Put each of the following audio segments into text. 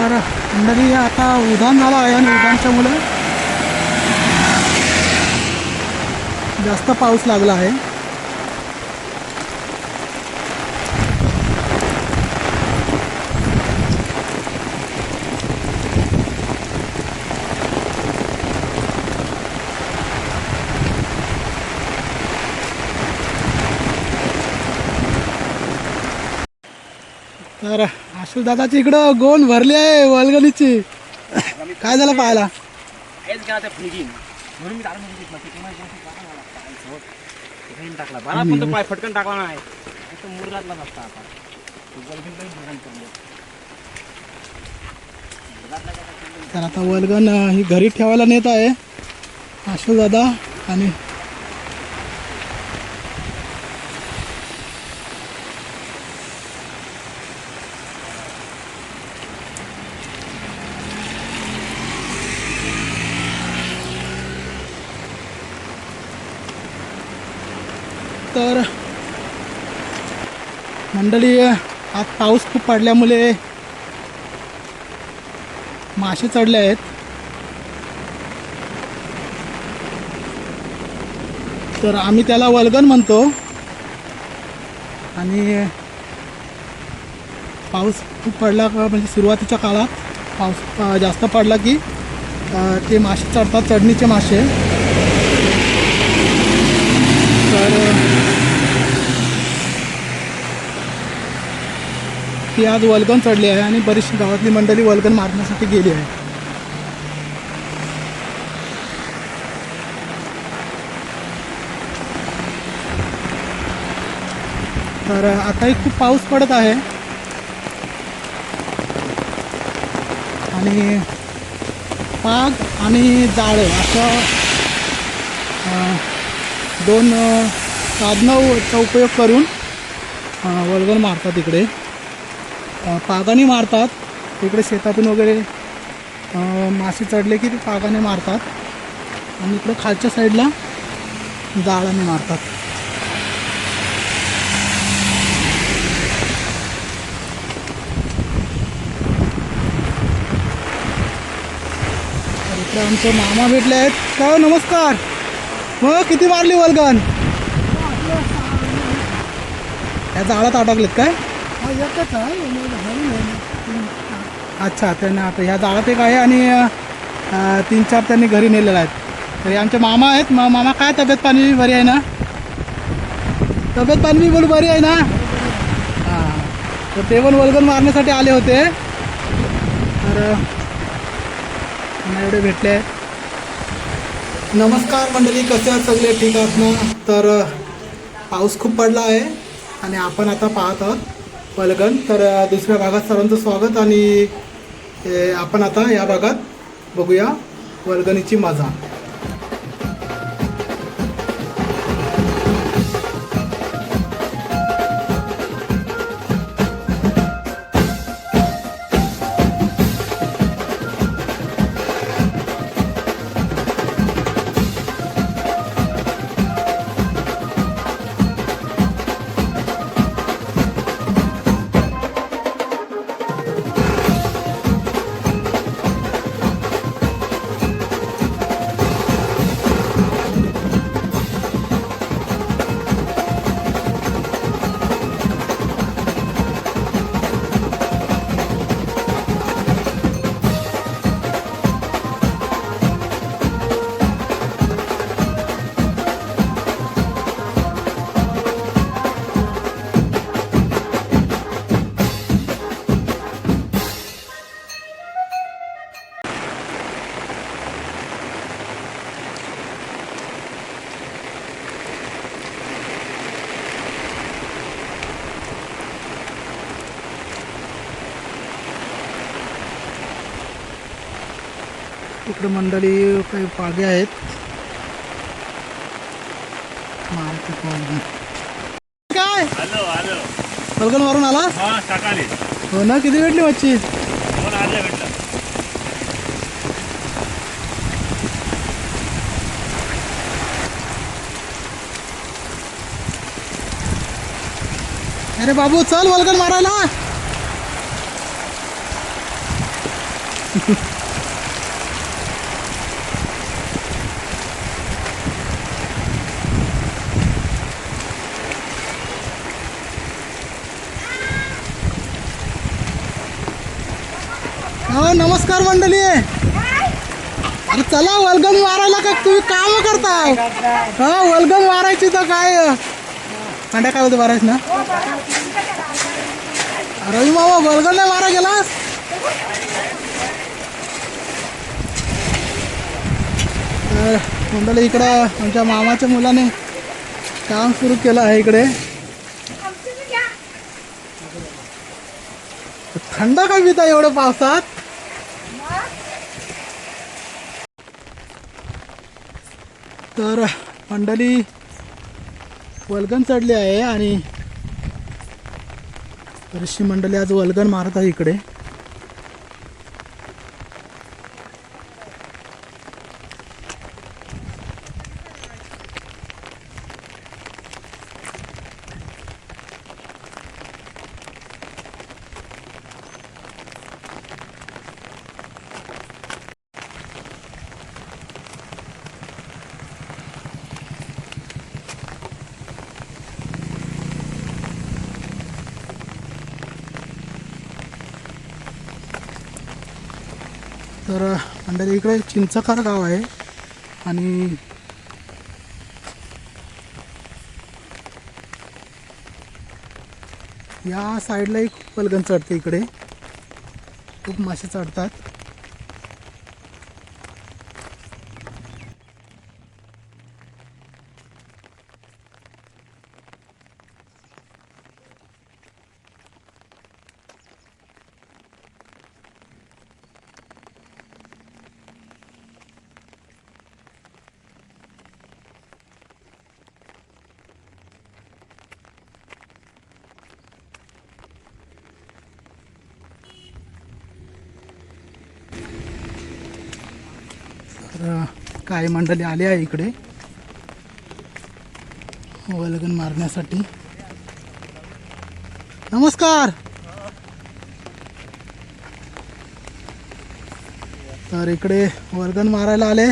तर मंडळी आता उधाण झालं आहे आणि उधाणच्या मुळे जास्त पाऊस लागला आहे. तर आशुष दादाची इकडं गोल भरली आहे वल्गनीची. काय झालं पाहायला? पाय फटकन टाकला नाही मुरगातला नसता आता. तर आता वल्गन ही घरी ठेवायला नेत आहे आशुष दादा. आणि तर मंडळी आज पाऊस खूप पडल्यामुळे मासे चढले आहेत. तर आम्ही त्याला वल्गन म्हणतो. आणि पाऊस खूप पडला का म्हणजे सुरुवातीच्या काळात पाऊस जास्त पडला की ते मासे चढतात, चढणीचे मासे. तर ती आज वल्गन चढली आहे आणि बरीचशी गावातली मंडळी वल्गन मारण्यासाठी गेली आहे. तर आताही खूप पाऊस पडत आहे आणि पाग आणि जाळं असं दोन साधनांचा उपयोग करून वल्गन मारतात. इकडे पागाने मारतात. इकडे शेतातून वगैरे मासे चढले की ते पागाने मारतात आणि इकडे खालच्या साईडला जाळाने मारतात. तर इकडे आमचे मामा भेटले आहेत. का नमस्कार. मग किती मारली वल्गन? या जाळात अडकलेत काय? अच्छा, त्यांना आता ह्या जाळात एक आहे आणि 3-4 त्यांनी घरी नेलेला आहेत. तरी आमचे मामा आहेत. मामा काय तब्येत पाणी बरी आहे ना? तब्येत पाणी बोलू बरी आहे ना? हां, तर ते पण वल्गन मारण्यासाठी आले होते. तर एवढे भेटले आहेत. नमस्कार मंडळी, कसे आहात सगळे? ठीक आहात ना? तर पाऊस खूप पडला आहे आणि आपण आता पाहत आहोत वल्गन. तर दुसऱ्या भागात सर्वांचं स्वागत. आणि आपण आता या भागात बघूया वल्गनीची मजा. इकडे मंडळी काही पागे आहेत. काय वल्गन मारून आला? हो ना. किती भेटली मच्छी? अरे बाबू चल वल्गन मारायला. नमस्कार मंडळी. अरे चला वल्गन मारायला का तुम्ही काम करताय? हा वल्गन मारायची तर काय अंड्या काय होतं मारायच ना. रवी मामा वल्गन नाही मारा गेलास? तर मंडळी इकडं आमच्या मामाच्या मुलाने काम सुरू केलं आहे. इकडे थंड काय पिता एवढं पावसात? तर मंडळी वल्गन चढली आहे आणि बरीचशी मंडळी आज वल्गन मारत आहे इकडे. तर मंडळी इकडे चिंचखार गाव आहे आणि या साईडला एक वल्गन चढते. इकडे खूप मासे चढतात. तर काही मंडळी आली आहे इकडे वल्गन मारण्यासाठी. नमस्कार. तर इकडे वल्गन मारायला आले.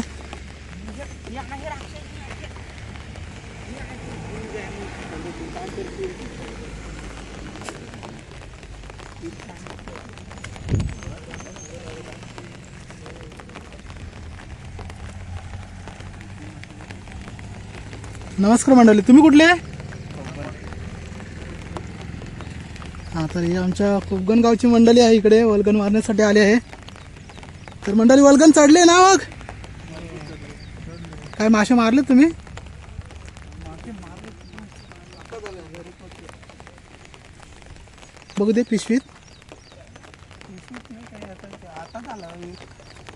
नमस्कार मंडळी, तुम्ही कुठले? हां, तर ही आमच्या कुपगन गावची मंडळी आहे. इकडे वल्गन मारण्यासाठी आले आहे. तर मंडळी वल्गन चढले ना? मग काय मासे मारले तुम्ही? बघू दे पिशवीत.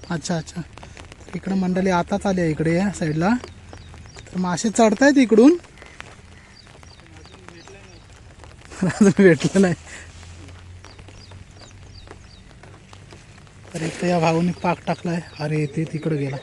अच्छा अच्छा. इकडं मंडळी आताच आली आहे इकडे या साईडला. तर मासे चढतायत इकडून. अजून भेटलं नाही. तर इथं या भाऊने पाक टाकलाय. अरे ते तिकडं गेला.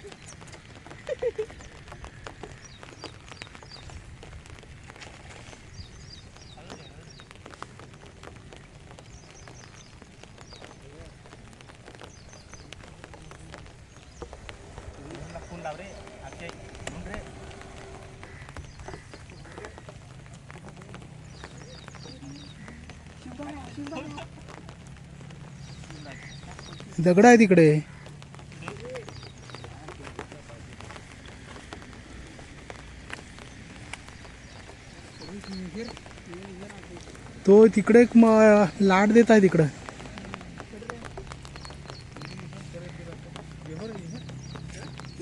दगड आहे तिकडे. तो तिकडे एक लाट देत आहे तिकडं.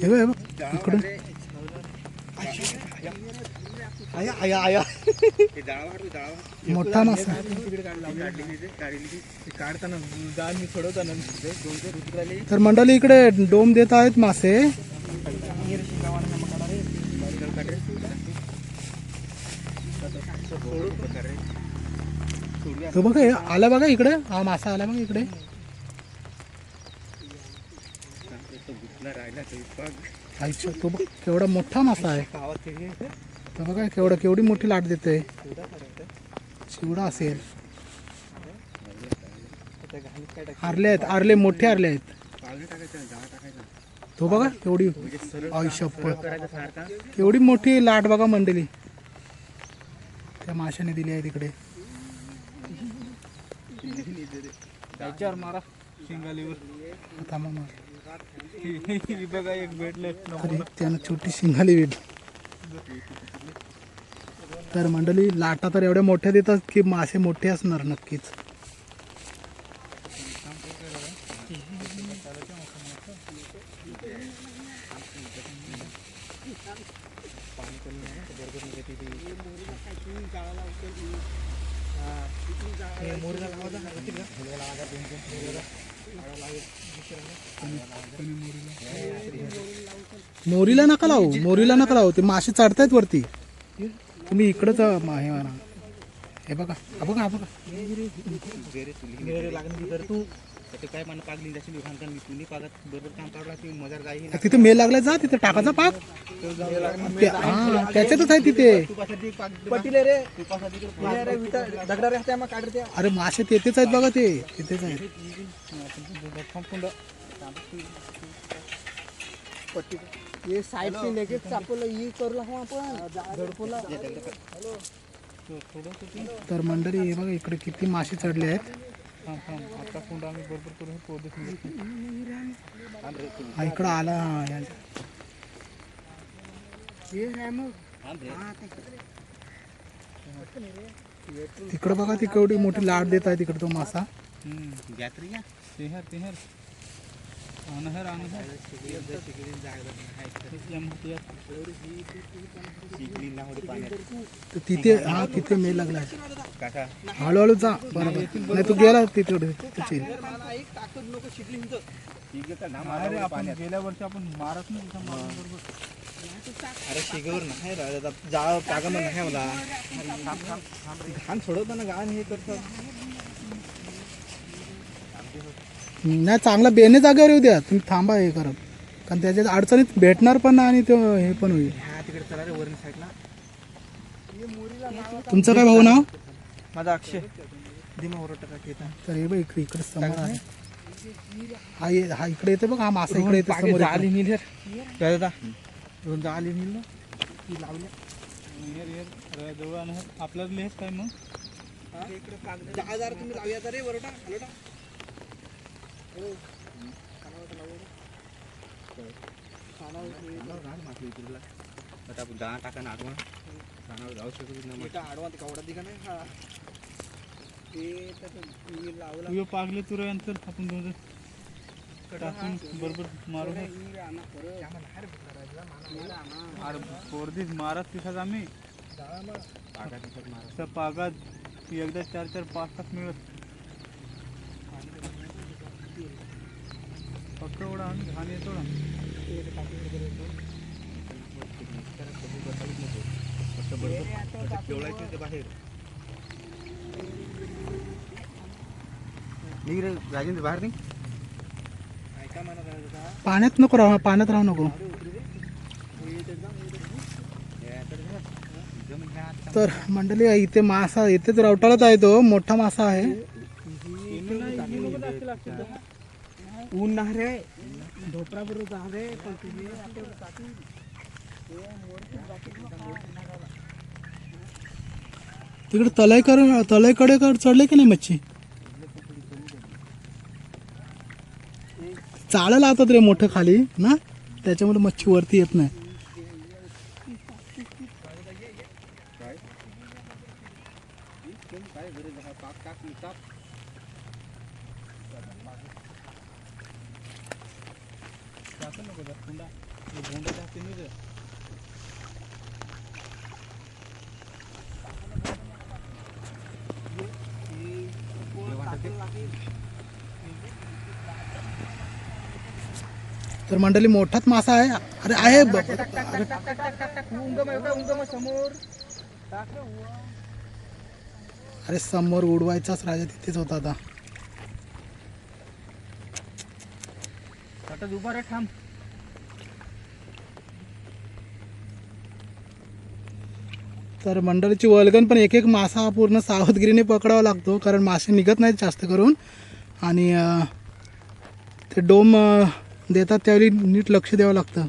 हे बघ इकडं मोठा मासा. तर मंडळी इकडे डोम देत आहेत मासे. तो बघा आला बघा इकडे. हा मासा आला बघा इकडे. अच्छा, तो बघ केवढा मोठा मासा आहे. तो बघा केवढी मोठी लाट देते. चिवडा असेल. आरले आहेत, आरले मोठे आरले आहेत. तो बघा केवढी केवढी मोठी लाट बघा मंडळी त्या माशाने दिली आहे तिकडे. शिंगालीवर थांबा मग. ही बघा एक भेटले तर एक त्यानं छोटी शिंगाली वेड. तर मंडळी लाटा तर एवढ्या मोठ्या देतात की मासे मोठे असणार नक्कीच. मोरीला नका लावू, मोरीला नका लावू, ते मासे चढतायत वरती. तुम्ही इकडंच हे म्हणा. हे बघा हा बघा हा बघा. काय मला पागली जशी मी खानता मी तुम्ही पागत बरोबर काम काढला की मजार गाई तिथे मेल लागलाय, जा तिथे टाकाचा पाक. हा त्याच्यातच आहे तिथे. पटिले रे रे विटा दगडा रे त्या मग काढते अरे मासे तिथेच आहेत बघा, ते तिथेच आहेत. ये साइड से लेके चापोला ये करला है आपण धडपोला. तर मंडळी हे बघा इकडे किती मासे चढले आहेत. आता कुंड आम्ही बरोबर करून पोहोचू. हा इकडं आला. तिकडं बघा ती केवढी मोठी लाट देत आहे तिकडे तो मासा. तेहर तेहर अनहर अनहर तर तिथे हा तिथे मेल लागलाय. हळूहळू जा बरोबर, नाही तू गेला तिकडे तिथे. अरे आपण गेल्या वर्षी आपण मारत नाही तिथं मारून बरोबर. अरे शिगेवर नाही जाळ पागा मग नाही मला घाण सोडवतो ना घाण हे करतो. नाही चांगला बेने जागेवर येऊ द्या तुम्ही, थांबा हे करत, कारण त्याच्यात अडचणीत भेटणार पण नाही आणि तो हे पण होईल. हा तिकडे चला रे वरून साईडला. तुमचं काय भाऊ नाव? माझा अक्षय दिमा ओरटा येतात. तर हे बघ इकडे इकडे समोर आहे. हा इकडे येते बघ, हा मासा इकडे येते समोर. आली नील दादा दोन आली नील ना ती लावल्या जवळ अनहर आपल्याला लेस काय मग इकडे 10,000 तुम्ही लावूया रे वरटा हलटा. टाका ना आडवा जाऊ शकतो आडवा कवडा दिका नाही हा ते लावला. तुझ्या पागले तुरा अंतर आपण दोन टाकून बरोबर मारू. अरे पोरदीच मारत तिथं आम्ही त्या पागात एकदा 4-4 5 मिळत फक्त एवढा आम्ही घाण येतो ना. बाहेर निघ रे राजेंद्र बाहेर निघ. पाण्यात नको राहू, पाण्यात राहू नको. तर मंडळी इथे मासा इथेच रवटाळत आहे, तो मोठा मासा आहे. ऊन ना रे ढोपरा बरोबर जा रे पण तुम्ही तिकडे तलाईकडे चढले की नाही मच्छी? चाळ लावतात रे मोठं खाली ना, त्याच्यामुळे मच्छी वरती येत नाही. तर मंडळी मोठाच मासा आहे. अरे आहे समोर अरे समोर उडवायचाच राजा तिथेच होता आता. उभा रे थांब. तर मंडळीची वल्गन पण एक एक मासा पूर्ण सावधगिरीने पकडावा लागतो, कारण मासे निघत नाहीत जास्त करून. आणि ते डोम देतात त्यावेळी नीट लक्ष द्यावं लागतं.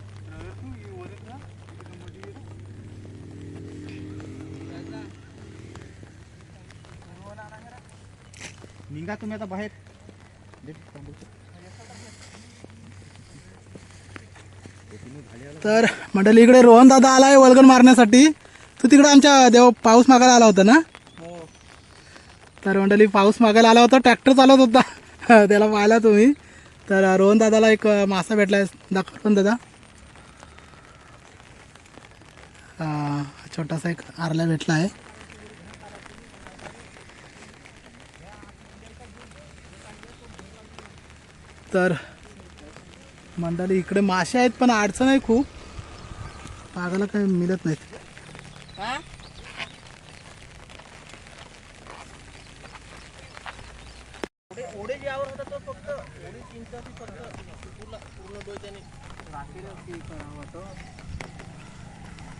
निघा तुम्ही आता बाहेर. तर मंडळी इकडे रोहन दादा आलाय वल्गन मारण्यासाठी. तू तिकडे आमच्या पाऊस मागायला आला होता ना. तर मंडळी पाऊस मागायला आला होता, ट्रॅक्टर चालवत होता त्याला पाहिला तुम्ही. तर रोहन दादाला एक मासा भेटलाय, दाखव पण दादा. छोटासा एक आरला भेटला आहे. तर मंडळी इकडे मासे आहेत पण अडचण आहे खूप, पागाला काही मिळत नाहीत.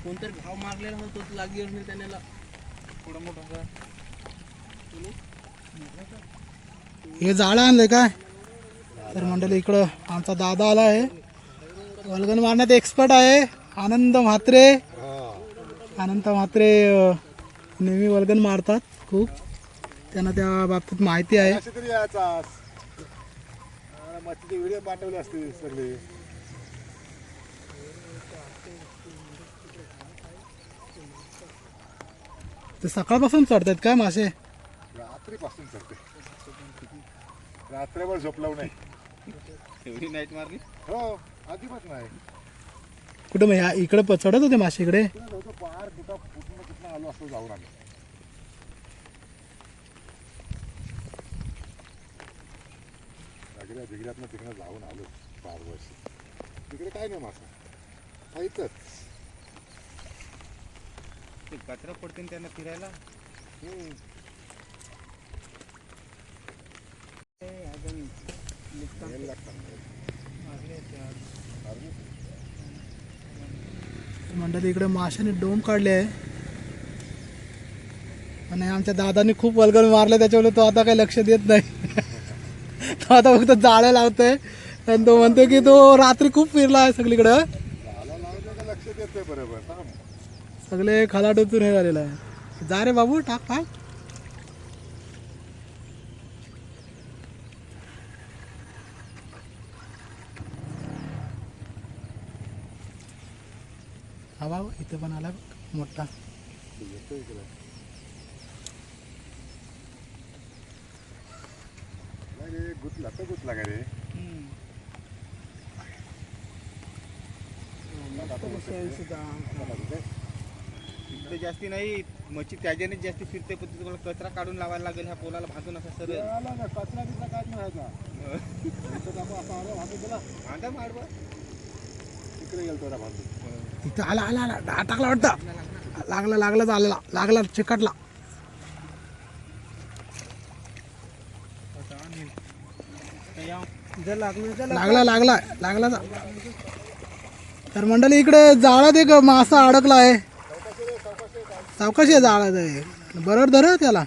कोणतरी भाव मागलेला होता तोच लागली नाही त्याला थोडा मोठा. हे जाळं आणलंय काय. तर मंडळी इकडं आमचा दादा आला आहे, वल्गन मारण्यात एक्सपर्ट आहे. आनंद म्हात्रे नेहमी वल्गन मारतात खूप, त्यांना त्या बाबतीत माहिती आहे. व्हिडिओ पाठवले असते सगळे. ते सकाळपासून चढतात काय मासे. रात्रीपासून चढते, रात्रभर झोपलाव नाही. एवढी नाईट मारली. हो अजिबात नाही. कुठं मग ह्या इकडे चढत होते मासे इकडे. पार कुठं आलो असतो जाऊन आलो. भिगऱ्यातनं तिकडे जाऊन आलो पार वर्ष. तिकडे काय नाही मासा इथंच. ते कचरा पडते त्यांना फिरायला. मंडळी इकडे माशाने डोम काढले आहे आणि आमच्या दादानी खूप वल्गन मारले, त्याच्यामुळे तो आता काही लक्ष देत नाही. तो आता फक्त जाळ्या लावतोय आणि तो म्हणतो की तो रात्री खूप फिरला आहे सगळीकडं. लक्ष देतोय बरोबर. सगळे खालाडोतून हे झालेलं आहे. जा रे बाबू टाक पाय. हा बाबा इथे पण आला बघ मोठा. गुतला तर गुतला का रे. इकडे जास्ती नाही मच्छी त्याच्याने जास्ती फिरते, पण तुम्हाला कचरा काढून लावायला लागेल ह्या पोलाला भाजून असं सरळ. कचरा बिचरा काय नाही अंडा मारवा तिकडे गेलो थोडा भाजून. इथं आला आला आला टाकला वाटतं. लागला चिकटला. लागला. तर मंडळी इकडे जाळात एक मासा अडकला आहे. सावकाशी आहे जाळात आहे, बरोबर धर त्याला.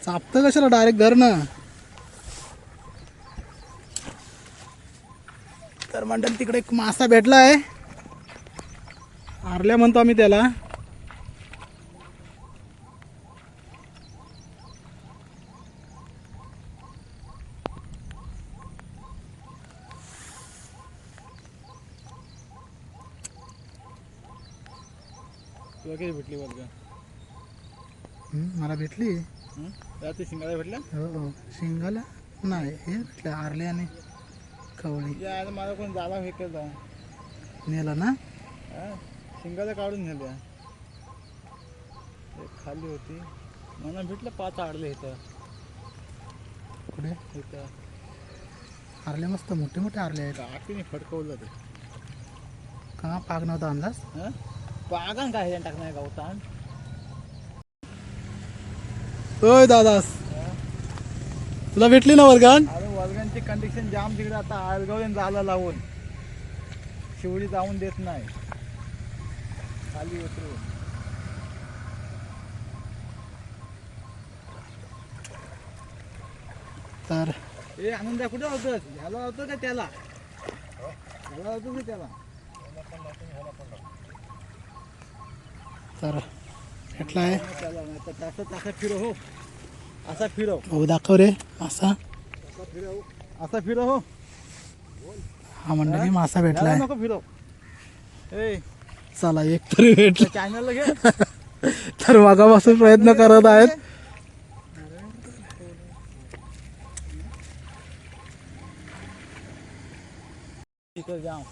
चापतं कशाला, डायरेक्ट धर ना. तर मंडळी तिकडे एक मासा भेटला आहे, आरल्या म्हणतो आम्ही त्याला. तुला किती भेटली बघा. मला भेटली. ते शिंगाला भेटला. हो शिंगाला नाही, हे भेटलं आरले आणि कवळी. माझा कोण जाला फेकायचा नेला ना. शिंगाला काढून नेल्या. खाली होती मला भेटलं 5 आडले इथं. कुठे इथं आरले मस्त मोठे मोठे आरले आहेत. आखीने फडकवलं ते. का पाग नव्हता अंदाज. पागान काय टाकणार गावतान. होय दादास तुला भेटली ना वर्गान. अरे वर्गांची कंडिशन जाम तिकडे. आता आळगाव जाला लावून शिवडी जाऊन देत नाही. खाली उतरून तर ए आनंद कुठे होतस. ह्याला होतं का त्याला. ह्याला होतं का त्याला. तर भेटला आहे. त्याला नाही तर तसा फिरव हो. असा फिरव. हो दाखव रे असा. असा फिरव हो. हा मंडळी मासा भेटला याला आहे. नको फिरव. ए चला एक तरी भेटला. चॅनलला घे. तर मागापासून प्रयत्न करत आहेत. तिथं जाऊ.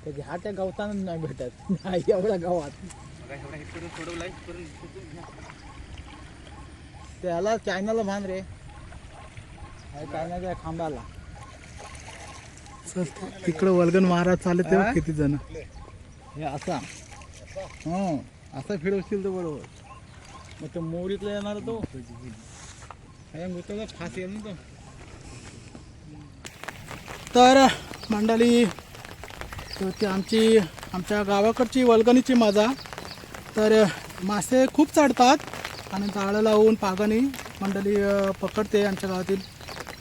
त्या ह्या गवताना नाही भेटत. नाही एवढ्या गावात. त्याला चॅनलला बांध रे. चॅनलच्या खांबाला. चल तिकडं वल्गन महाराज चालत तेव्हा हा? किती जण. हे असा हो असा फिरवशील तर बरोबर. मग तो मोरीतला येणार तो फास येईल ना तो. तर मंडळी ती आमच्या गावाकडची वल्गनीची मजा. तर मासे खूप चढतात आणि जाळं लावून पागाने मंडळी पकडते. आमच्या गावातील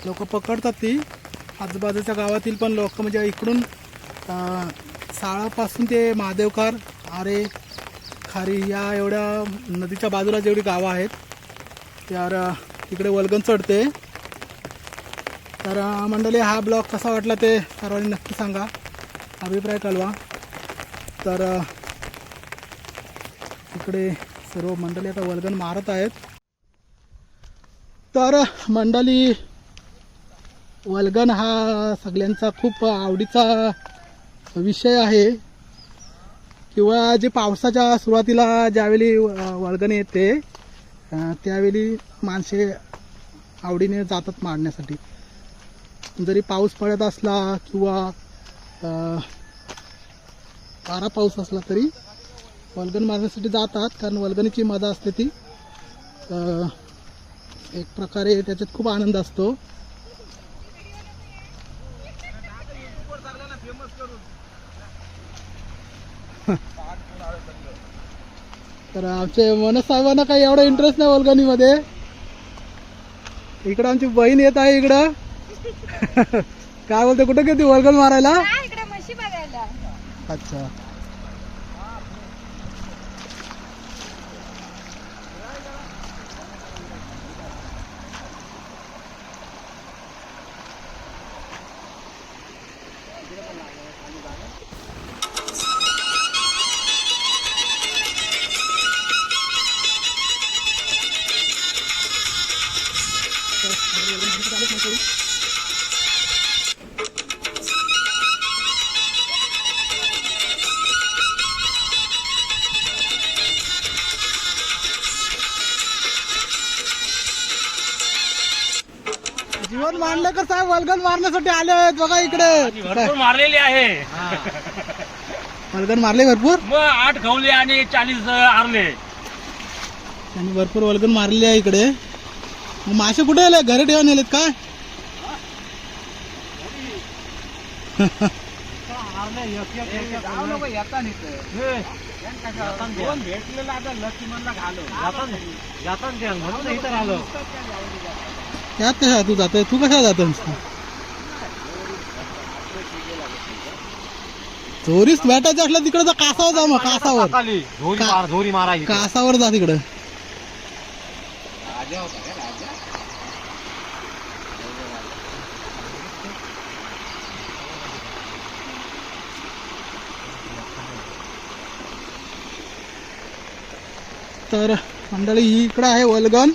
लोक पकडतात ती. आजूबाजूच्या गावातील पण लोक म्हणजे इकडून साळापासून ते महादेवकार आरे खारी या एवढ्या नदीच्या बाजूला जेवढी गावं आहेत तर तिकडे वल्गन चढते. तर मंडळी हा ब्लॉग कसा वाटला ते सर्वांनी नक्की सांगा. अभिप्राय कळवा. तर इकडे सर्व मंडळी आता वल्गन मारत आहेत. तर मंडळी वल्गन हा सगळ्यांचा खूप आवडीचा विषय आहे. किंवा जे पावसाच्या सुरुवातीला ज्यावेळी वल्गन येते त्यावेळी माणसे आवडीने जातात मारण्यासाठी. जरी पाऊस पडत असला किंवा वारा पाऊस असला तरी वल्गन मारण्यासाठी जातात. कारण वल्गनीची मजा असते ती एक प्रकारे त्याच्यात खूप आनंद असतो. तर आमचे मनोज साहेबांना काही एवढा इंटरेस्ट नाही वल्गनीमध्ये. इकडं आमची बहीण येत आहे इकडं. काय बोलते कुठं गेली वल्गन मारायला. इकडे म्हशी बघायला. अच्छा जीवन मांडलेकर साहेब वल्गन मारण्यासाठी आले आहेत बघा इकडे. भरपूर मारलेली आहे. वल्गन मारले भरपूर. मग 8 गवले आणि 40 आरले. त्यांनी भरपूर वल्गन मारलेली आहे इकडे. मग मासे कुठे आले घरी ठेवून आलेत काय. भेटलेला आता लक्ष्मणला घालो. म्हणून इथं आलो. त्यात कशा तू जातोय. तू कशा जातो. चोरीस भेटायचं असलं तिकडे जा. कासावर जा. मग कासावर धोरी मारायची. कासावर जा तिकडं. तर मंडळी ही इकडं आहे वल्गन.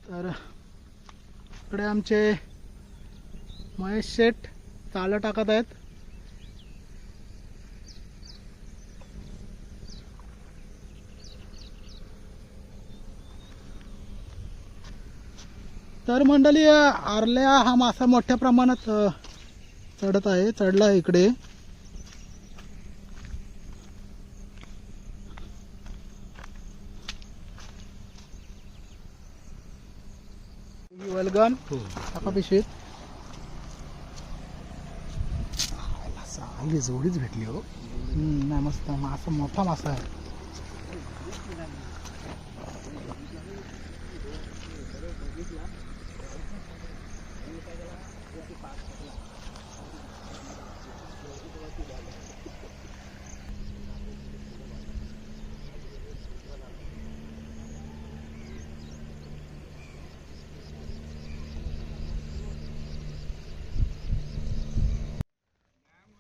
तर इकडे आमचे महेश शेठ चालं टाकत आहेत. तर मंडळी आरल्या हा मासा मोठ्या प्रमाणात चढला आहे इकडे. वल्गन टाका पिशवीत. चांगली जोडीच भेटली हो. नाही मस्त मासा, मोठा मासा आहे.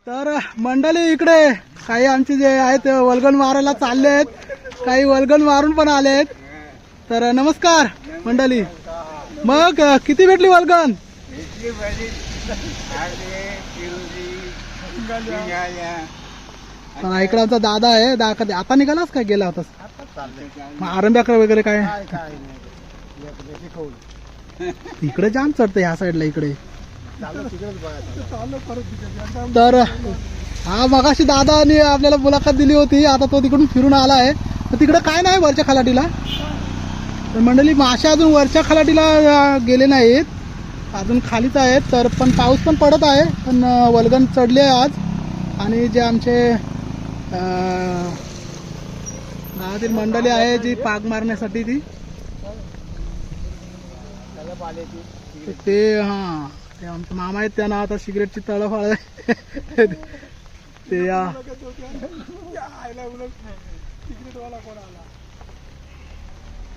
तर मंडळी इकडे काही आमचे जे आहेत वल्गन मारायला चालले आहेत, काही वल्गन मारून पण आले आहेत. तर नमस्कार मंडळी. मग किती भेटली वल्गन? तर इकडे आमचा दादा आहे. आता निघालास काय, गेला होतास? मग आरंभ्याकडे वगैरे काय? इकडे जाम चढतं ह्या साईडला इकडे. तर हा मगाशी दादाने आपल्याला मुलाखत दिली होती, आता तो तिकडून फिरून आला आहे. तर तिकडे काय नाही वरच्या खलाटीला. तर मंडळी मासे अजून वरच्या खलाटीला गेले नाहीत, अजून खालीच आहेत. तर पण पाऊस पण पडत आहे, पण वल्गन चढले आज. आणि जे आमचे गावातील मंडळी आहे जी पाग मारण्यासाठी ती, ते हा ते आमचे मामा आहेत, त्यांना आता सिगरेटची तळफाळ आहे. ते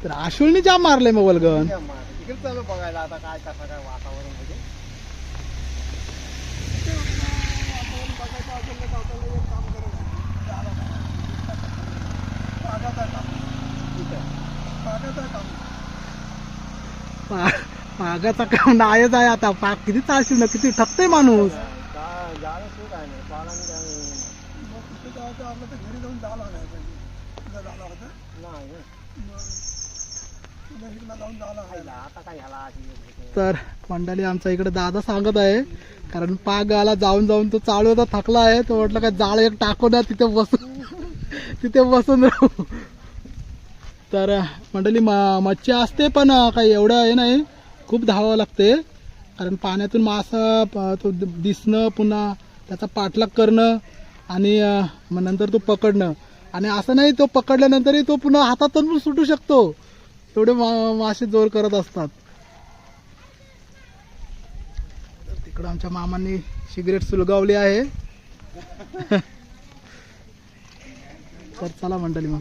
तर आशुलनी जाम मारले मग वल्गन. बघायला आता काय कसं काय वातावरण म्हणजे. पागाचा काम नाहीच आहे आता. पाग किती चालशील ना, किती ठकतय माणूस. तर मंडळी आमचा इकडे दादा सांगत आहे, कारण पागाला जाऊन जाऊन तो चालू होता, थकला आहे. तो म्हटलं काय जाळ एक टाकू द्या, तिथे बसून राहू. तर मंडळी मच्छी असते, पण काही एवढं हे नाही, खूप धावावं लागते. कारण पाण्यातून मासा तो दिसणं, पुन्हा त्याचा पाठलाग करणं, आणि मग नंतर तो पकडणं. आणि असं नाही तो पकडल्यानंतरही तो पुन्हा हातातून पण सुटू शकतो, तेवढे मासे जोर करत असतात. तिकडं आमच्या मामांनी सिगरेट सुलगावली आहे. तर चला मंडळी मग.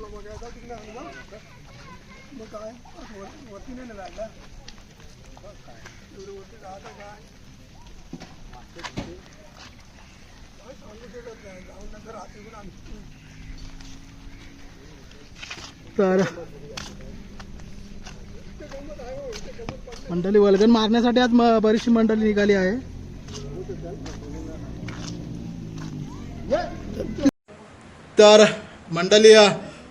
तर मंडळी वल्गन मारण्यासाठी आज बरीचशी मंडळी निघाली आहे. तर मंडळी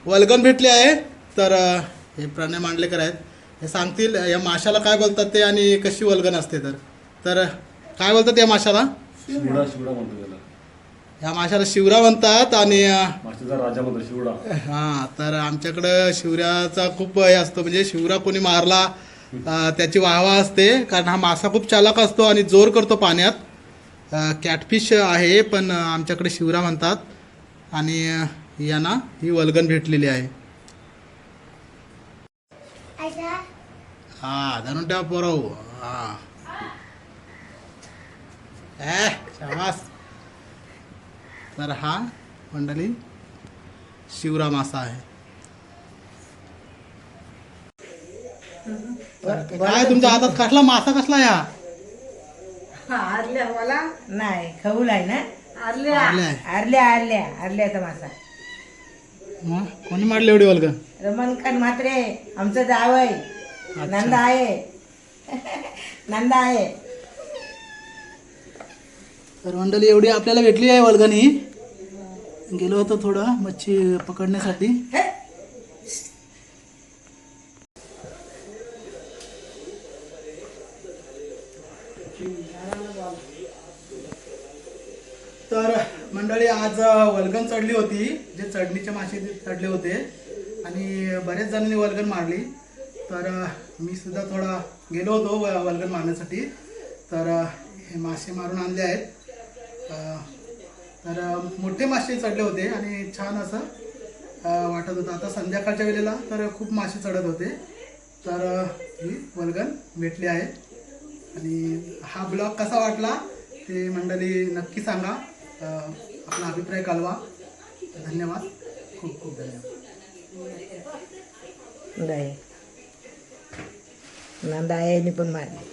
वल्गन भेटली आहे. तर हे प्रणय मांडलेकर आहेत, हे सांगतील या माशाला काय बोलतात ते आणि कशी वल्गन असते. तर काय बोलतात या माशाला? शिवडा म्हणतो त्याला. या माशाला शिवरा म्हणतात. आणि माशाचा राजा म्हणतो शिवडा. हा, तर आमच्याकडं शिवऱ्याचा खूप हे असतो, म्हणजे शिवरा कोणी मारला त्याची वाहवा असते, कारण हा मासा खूप चालाक असतो आणि जोर करतो पाण्यात. कॅटफिश आहे, पण आमच्याकडे शिवरा म्हणतात. आणि यांना ही वल्गन भेटलेली आहे. हा, धरून ठेवा पोरं. हा, शाबास. तर हा मंडळी शिवरा मासा आहे. काय तुमच्या हातात कसला मासा, कसला या? आरल्या मला नाही खवूल आहे ना. आरल्या आरल्या. आरल्या आरल्या आरल्याचा मासा. मग कोणी मारले एवढी वल्गन? रमण खान म्हात्रे आमचं जाव आहे. अच्छा. नंदा आहे. नंदा आहे. तर मंडळी एवढी आपल्याला भेटली आहे वल्गन. ही गेलो होतो थोडं मच्छी पकडण्यासाठी. तर मंडळी आज वल्गन चढली होती, जे चढणीचे मासे चढले होते, आणि बरेच जणांनी वल्गन मारली. तर मी सुद्धा थोडा गेलो होतो वल्गन मारण्यासाठी. तर हे मासे मारून आणले आहेत. तर मोठे मासे चढले होते आणि छान असं वाटत होतं. आता संध्याकाळच्या वेळेला तर खूप मासे चढत होते. तर ही वल्गन भेटली आहे. आणि हा ब्लॉग कसा वाटला ते मंडळी नक्की सांगा. आपला अभिप्राय कळवा. धन्यवाद. खूप खूप धन्यवाद. नाही नंदा आहे पण मारली